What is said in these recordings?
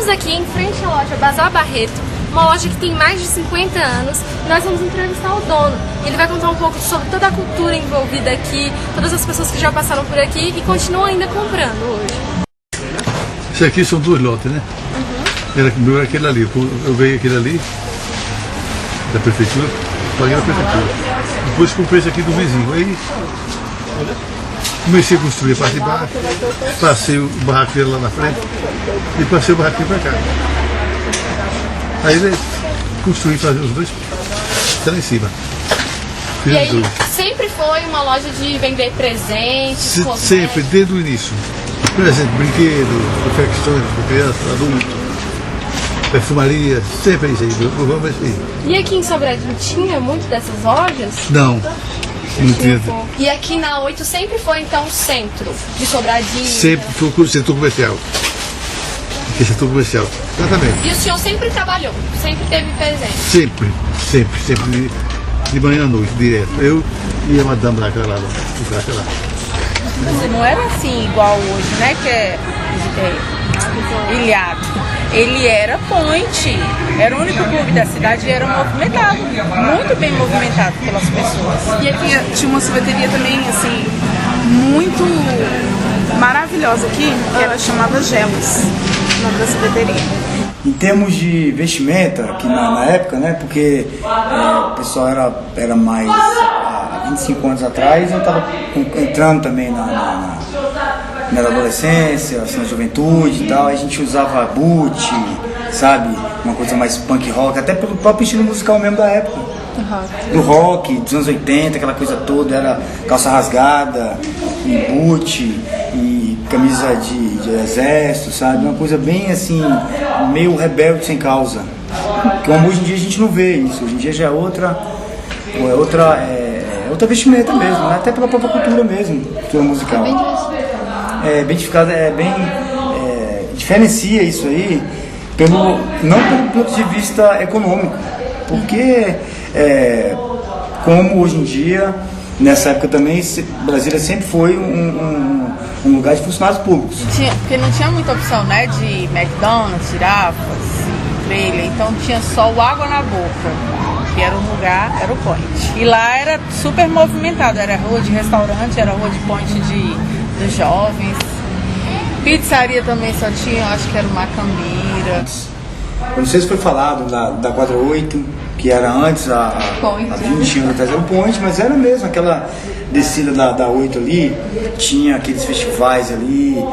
Estamos aqui em frente à loja Bazar Barreto, uma loja que tem mais de 50 anos, e nós vamos entrevistar o dono. Ele vai contar um pouco sobre toda a cultura envolvida aqui, todas as pessoas que já passaram por aqui e continuam ainda comprando hoje. Esse aqui são dois lotes, né? O meu era aquele ali, eu veio aquele ali, da prefeitura, paguei na prefeitura. Depois comprei esse aqui do vizinho. Aí comecei a construir a parte de baixo, passei o barraqueiro lá na frente e passei o barraqueiro para cá. Aí ele construí fazer os dois, até lá em cima. Fiz e aí, sempre foi uma loja de vender presentes? Sempre, desde o início. Presente, brinquedo, confecções para criança, adulto, perfumaria, sempre isso aí. Vamos assim. E aqui em Sobradinho tinha muito dessas lojas? Não. Não tinha. E aqui na 8 sempre foi então o centro de Sobradinho? Sempre foi o setor comercial. Aqui é setor comercial, exatamente. E o senhor sempre trabalhou? Sempre teve presente? Sempre. De manhã à noite, direto. Eu e a madame lá, lá. Não era assim igual hoje, né? Que é ilhado. Ele era point. Era o único clube da cidade e era movimentado. Muito bem movimentado pelas pessoas. E aqui tinha uma sorveteria também, assim, muito maravilhosa aqui, que ela chamava Gelos, o nome da sorveteria. Em termos de vestimenta, aqui na época, né, porque o pessoal era mais, há 25 anos atrás, eu estava entrando também na adolescência, assim, na juventude e tal, a gente usava boot, sabe, uma coisa mais punk rock, até pelo próprio estilo musical mesmo da época. Do rock, dos anos 80, aquela coisa toda, era calça rasgada, e boot, e camisa de exército, sabe? Uma coisa bem assim, meio rebelde sem causa. Como hoje em dia a gente não vê isso, hoje em dia já é outra vestimenta mesmo, né? Até pela própria cultura mesmo, cultura musical. Bem diversificada, diferencia isso aí, não pelo ponto de vista econômico, porque como hoje em dia, nessa época também, Brasília sempre foi um lugar de funcionários públicos. Porque não tinha muita opção, né, de McDonald's, girafas, trailer, então tinha só o Água na Boca, que era um lugar, era o point. E lá era super movimentado, era rua de restaurante, era rua de point dos jovens. Pizzaria também só tinha, acho que era uma Macambira. Eu não sei se foi falado da quadra 8, que era antes, há 20 anos atrás, era o point, mas era mesmo aquela descida da 8 ali, tinha aqueles festivais ali,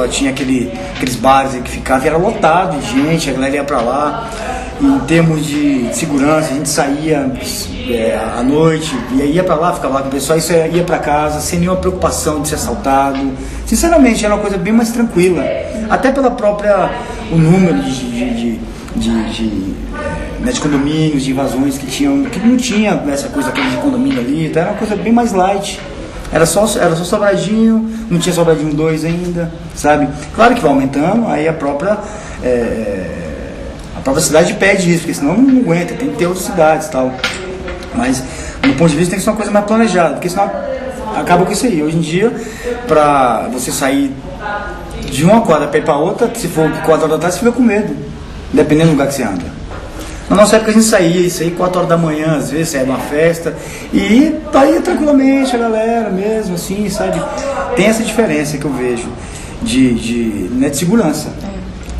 tinha aqueles bares aí que ficavam, e era lotado de gente, a galera ia pra lá. E em termos de segurança, a gente saía à noite, ia pra lá, ficava lá com o pessoal, isso ia pra casa sem nenhuma preocupação de ser assaltado. Sinceramente, era uma coisa bem mais tranquila, até pela própria, o número de condomínios, de invasões que não tinha essa coisa de condomínio ali, então era uma coisa bem mais light. Era só Sobradinho, não tinha Sobradinho 2 ainda, sabe? Claro que vai aumentando, aí a própria cidade pede isso, porque senão não aguenta, tem que ter outras cidades e tal. Mas, do ponto de vista, tem que ser uma coisa mais planejada, porque senão acaba com isso aí. Hoje em dia, pra você sair de uma quadra para ir para outra, se for 4 horas da tarde, você fica com medo, dependendo do lugar que você anda. Na nossa época a gente saía 4 horas da manhã, às vezes saía de uma festa, e ia tranquilamente a galera mesmo, assim, sabe? Tem essa diferença que eu vejo de segurança.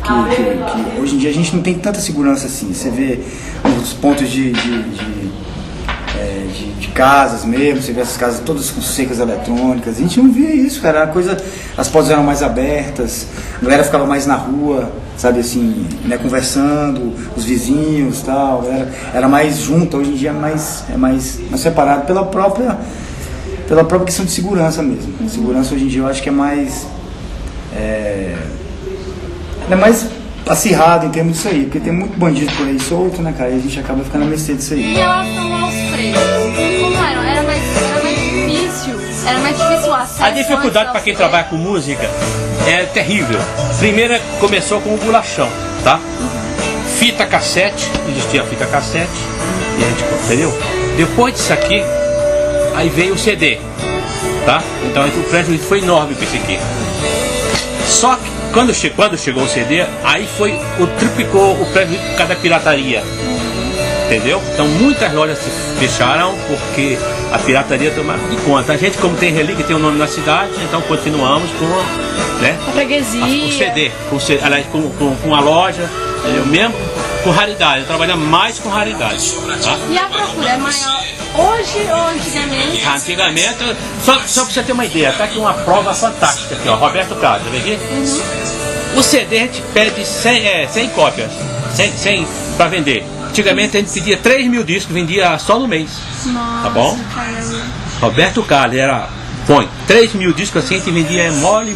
Que hoje em dia a gente não tem tanta segurança assim. Você vê os pontos de casas mesmo, você vê essas casas todas com cercas eletrônicas. A gente não via isso, cara. Era coisa, as portas eram mais abertas, a galera ficava mais na rua, sabe assim, né, conversando, os vizinhos e tal. Era mais junto. Hoje em dia é mais separado pela própria questão de segurança mesmo. A segurança hoje em dia eu acho que é mais acirrado em termos disso aí, porque tem muito bandido por aí solto, né, cara, e a gente acaba ficando a mercê disso aí. E em relação aos preços, como era? Era mais difícil? Era mais difícil o acesso? A dificuldade para quem trabalha com música é terrível. Primeiro começou com o bolachão, tá? Fita cassete, existia a fita cassete, e a gente, entendeu? Depois disso aqui, aí veio o CD, tá? Então o prejuízo foi enorme com esse aqui. Só que quando chegou o CD, aí triplicou o preço por causa da pirataria. Entendeu? Então muitas lojas se fecharam porque a pirataria tomava de conta. A gente, como tem relíquia, tem o nome na cidade, então continuamos com, né, A freguesia. o CD, aliás, com a loja, entendeu? Mesmo com raridade, trabalhamos mais com raridade. Tá? E a procura é maior hoje ou antigamente? Antigamente, só para você ter uma ideia, tá aqui uma prova fantástica aqui, ó, Roberto Carlos, tá vendo aqui? O CD a gente pede 100 cópias, 100 para vender. Antigamente a gente pedia 3 mil discos, vendia só no mês. Nossa, tá bom? caramba. Roberto Carlos põe 3 mil discos assim, a gente vendia mole,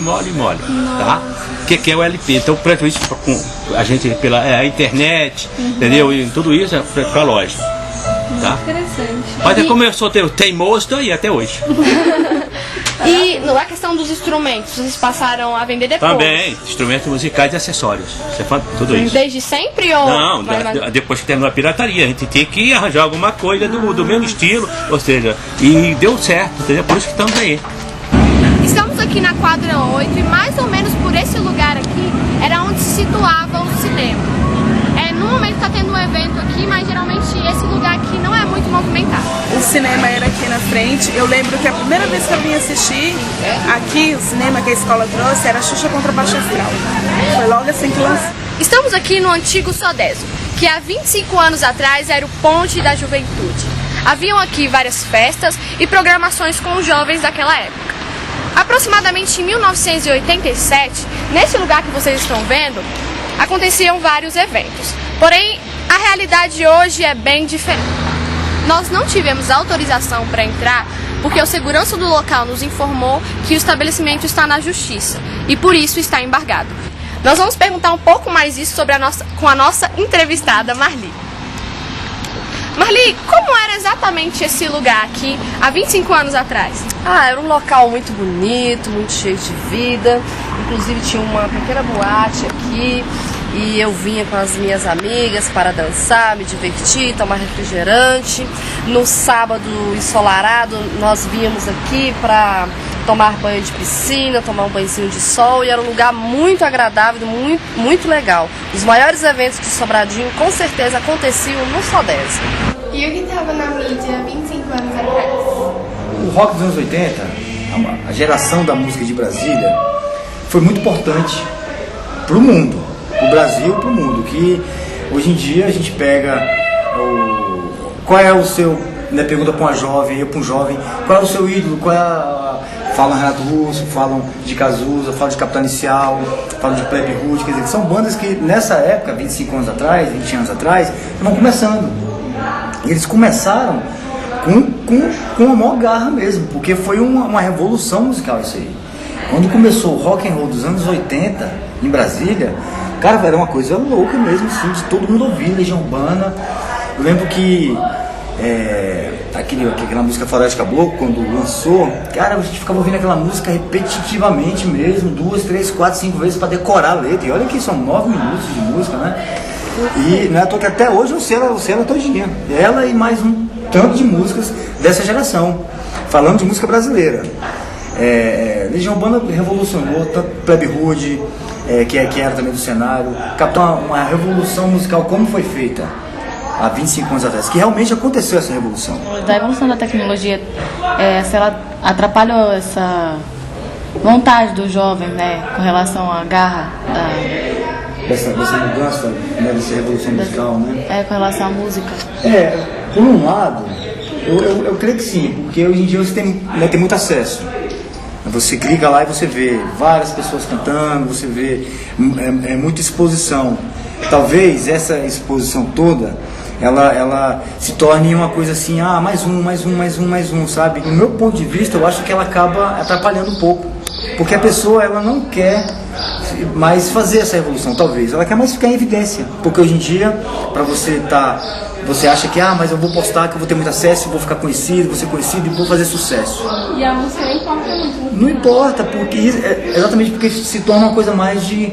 tá? Que é o LP. Então, para isso, com a gente pela internet, entendeu? E tudo isso é para a loja. Tá? Interessante. Mas como eu sou teimoso, estou aí até hoje. E a questão dos instrumentos, vocês passaram a vender depois? Também, instrumentos musicais e acessórios. Você fala tudo isso. Desde sempre ou? Não, depois que terminou a pirataria, a gente tinha que arranjar alguma coisa do mesmo estilo, ou seja, e deu certo, entendeu? Por isso que estamos aí. Estamos aqui na quadra 8 e mais ou menos por esse lugar aqui era onde se situava o cinema. No momento está tendo um evento aqui, mas geralmente esse lugar aqui não é muito movimentado. O cinema era aqui na frente. Eu lembro que a primeira vez que eu vim assistir aqui, o cinema que a escola trouxe era Xuxa contra Baixo Astral. Foi logo assim que lançou. Estamos aqui no antigo Sodeso, que há 25 anos atrás era o ponte da juventude. Haviam aqui várias festas e programações com os jovens daquela época. Aproximadamente em 1987, nesse lugar que vocês estão vendo, aconteciam vários eventos. Porém, a realidade hoje é bem diferente. Nós não tivemos autorização para entrar porque o segurança do local nos informou que o estabelecimento está na justiça e por isso está embargado. Nós vamos perguntar um pouco mais isso com a nossa entrevistada Marli. Marli, como era exatamente esse lugar aqui há 25 anos atrás? Era um local muito bonito, muito cheio de vida. Inclusive tinha uma pequena boate aqui e eu vinha com as minhas amigas para dançar, me divertir, tomar refrigerante. No sábado ensolarado nós vínhamos aqui para tomar banho de piscina, tomar um banhozinho de sol e era um lugar muito agradável, muito legal. Os maiores eventos de Sobradinho com certeza aconteciam no Sodeso. E o que estava na mídia há 25 anos atrás? O rock dos anos 80, a geração da música de Brasília, foi muito importante para o mundo, para o Brasil e para o mundo. Que hoje em dia a gente pega qual é o seu, né, pergunta para uma jovem, eu para um jovem, qual é o seu ídolo, falam Renato Russo, falam de Cazuza, falam de Capital Inicial, falam de Plebe Rude, quer dizer, são bandas que nessa época, 25 anos atrás, 20 anos atrás, estavam começando. E eles começaram com a maior garra mesmo, porque foi uma revolução musical isso aí. Quando começou o rock and roll dos anos 80 em Brasília, cara, era uma coisa louca mesmo, assim, de todo mundo ouvir, Legião Urbana. Eu lembro que aquela música Faroeste Caboclo, quando lançou, cara, a gente ficava ouvindo aquela música repetitivamente mesmo, 2, 3, 4, 5 vezes para decorar a letra. E olha que são 9 minutos de música, né? E não é à toa que até hoje eu sei ela todinha. Ela e mais um tanto de músicas dessa geração, falando de música brasileira. Legião Urbana revolucionou, tanto Plebe Rude, que era também do cenário, captou uma revolução musical como foi feita há 25 anos atrás, que realmente aconteceu essa revolução. Da evolução da tecnologia, se ela atrapalhou essa vontade do jovem, né, com relação à garra Dessa mudança, né, dessa revolução musical, né? Com relação à música. Por um lado, eu creio que sim, porque hoje em dia você tem muito acesso. Você clica lá e você vê várias pessoas cantando, você vê muita exposição. Talvez essa exposição toda, ela se torne uma coisa assim, mais um, sabe? Do meu ponto de vista, eu acho que ela acaba atrapalhando um pouco. Porque a pessoa, ela não quer mais fazer essa revolução, talvez. Ela quer mais ficar em evidência. Porque hoje em dia, para você você acha que, mas eu vou postar, que eu vou ter muito acesso, vou ficar conhecido, vou ser conhecido e vou fazer sucesso. E a música não importa muito. Não importa, porque exatamente porque se torna uma coisa mais de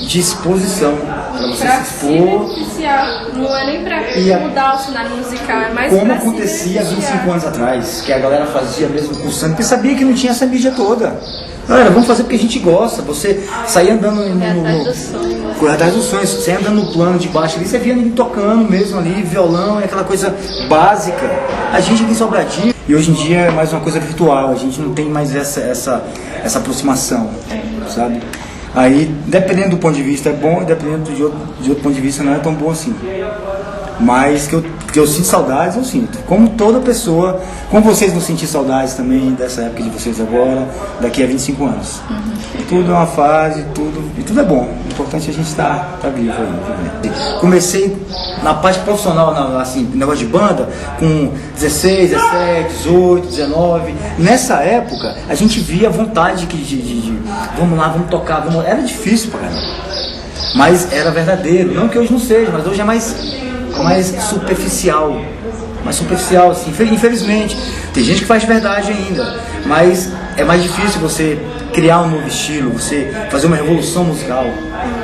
exposição. pra você Pra se se expor. beneficiar, não é nem pra E a- mudar o cenário musical, é mais Como pra se acontecia há 25 beneficiar. anos atrás, que a galera fazia mesmo com sangue, porque sabia que não tinha essa mídia toda. Galera, vamos fazer porque a gente gosta. Você sair andando correr atrás dos sonhos, você andando no plano de baixo ali, você via ninguém tocando mesmo ali, violão, é aquela coisa básica. A gente aqui em Sobradinho, e hoje em dia é mais uma coisa virtual, a gente não tem mais essa aproximação, sabe? Aí, dependendo do ponto de vista é bom, dependendo de outro ponto de vista não é tão bom assim. Mas que eu sinto saudades, eu sinto. Como toda pessoa, como vocês vão sentir saudades também dessa época de vocês agora, daqui a 25 anos. Tudo é uma fase, e tudo é bom. O importante é a gente estar vivo aí. Comecei na parte profissional, assim, negócio de banda, com 16, 17, 18, 19. Nessa época, a gente via vontade de vamos lá, vamos tocar, era difícil pra caramba. Mas era verdadeiro. Não que hoje não seja, mas hoje é mais superficial. Mais superficial, assim. Infelizmente. Tem gente que faz de verdade ainda. Mas é mais difícil você criar um novo estilo, você fazer uma revolução musical.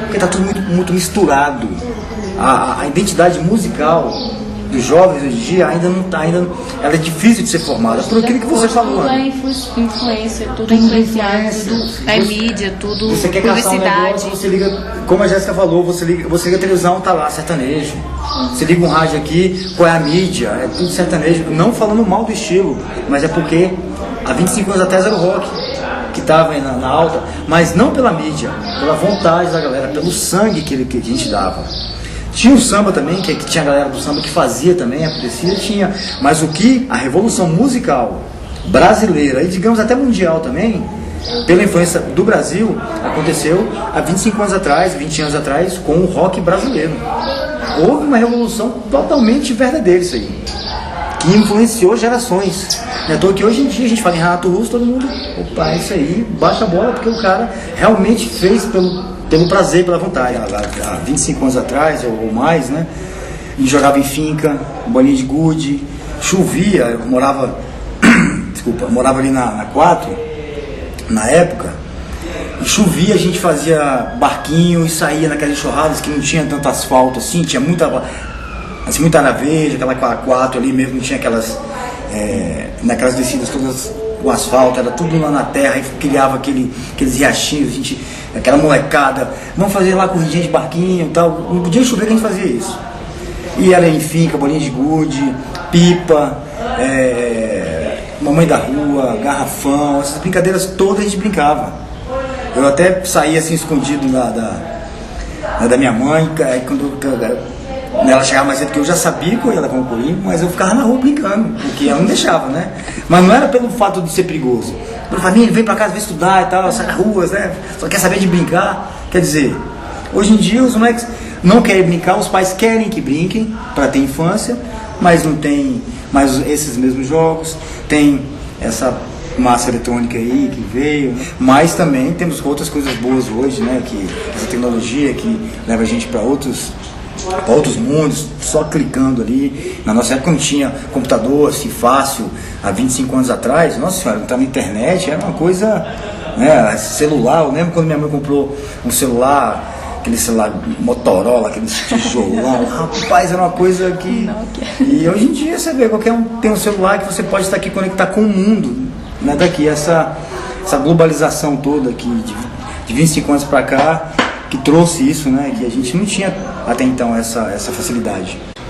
Porque está tudo muito misturado. A identidade musical dos jovens hoje em dia ainda não está, ela é difícil de ser formada. Por aquilo que você falou. Tudo é influência, tudo é influenciado, tudo é mídia, tudo Você quer caçar um publicidade. negócio, você liga, como a Jéssica falou, você liga a televisão, tá lá, sertanejo. Você liga um rádio aqui, qual é a mídia? É tudo sertanejo. Não falando mal do estilo, mas é porque há 25 anos atrás era o rock que estava na alta, mas não pela mídia, pela vontade da galera, pelo sangue que a gente dava. Tinha o samba também, que tinha a galera do samba que fazia também, acontecia, tinha. Mas a revolução musical brasileira, e digamos até mundial também, pela influência do Brasil, aconteceu há 25 anos atrás, 20 anos atrás, com o rock brasileiro. Houve uma revolução totalmente verdadeira isso aí, que influenciou gerações. Não é à toa que hoje em dia a gente fala em Renato Russo, todo mundo, opa, isso aí, baixa a bola, porque o cara realmente fez pelo prazer, pela vontade. Há 25 anos atrás, ou mais, né? E jogava em finca, bolinha de gude, chovia, eu morava ali na 4, na época, e chovia, a gente fazia barquinho e saía naquelas enxurradas que não tinha tanto asfalto assim, tinha muita araveja, aquela 4 ali mesmo, não tinha naquelas descidas todas, o asfalto, era tudo lá na terra, e criava aqueles riachinhos, aquela molecada, vamos fazer lá corridinha de barquinho e tal, não podia chover que a gente fazia isso. E era em finca, bolinha de gude, pipa, mamãe da rua, garrafão, essas brincadeiras todas a gente brincava. Eu até saía assim escondido da minha mãe, aí quando ela chegava mais cedo, que eu já sabia que eu ia levar um corinho, mas eu ficava na rua brincando, porque ela não deixava, né? Mas não era pelo fato de ser perigoso. Pela família, vem pra casa, vem estudar e tal, sai nas ruas, né? Só quer saber de brincar. Quer dizer, hoje em dia os moleques não querem brincar, os pais querem que brinquem para ter infância, mas não tem mais esses mesmos jogos, tem essa massa eletrônica aí que veio, né? Mas também temos outras coisas boas hoje, né? Que essa tecnologia que leva a gente para outros mundos, só clicando ali. Na nossa época não tinha computador assim fácil, há 25 anos atrás, nossa senhora, entrar na internet era uma coisa, né? Celular, eu lembro quando minha mãe comprou um celular, aquele celular Motorola, aquele tijolão, rapaz, era uma coisa que... E hoje em dia você vê, qualquer um tem um celular que você pode estar aqui conectar com o mundo, né? Daqui, essa globalização toda aqui, de 25 anos para cá, que trouxe isso, né? Que a gente não tinha até então essa facilidade.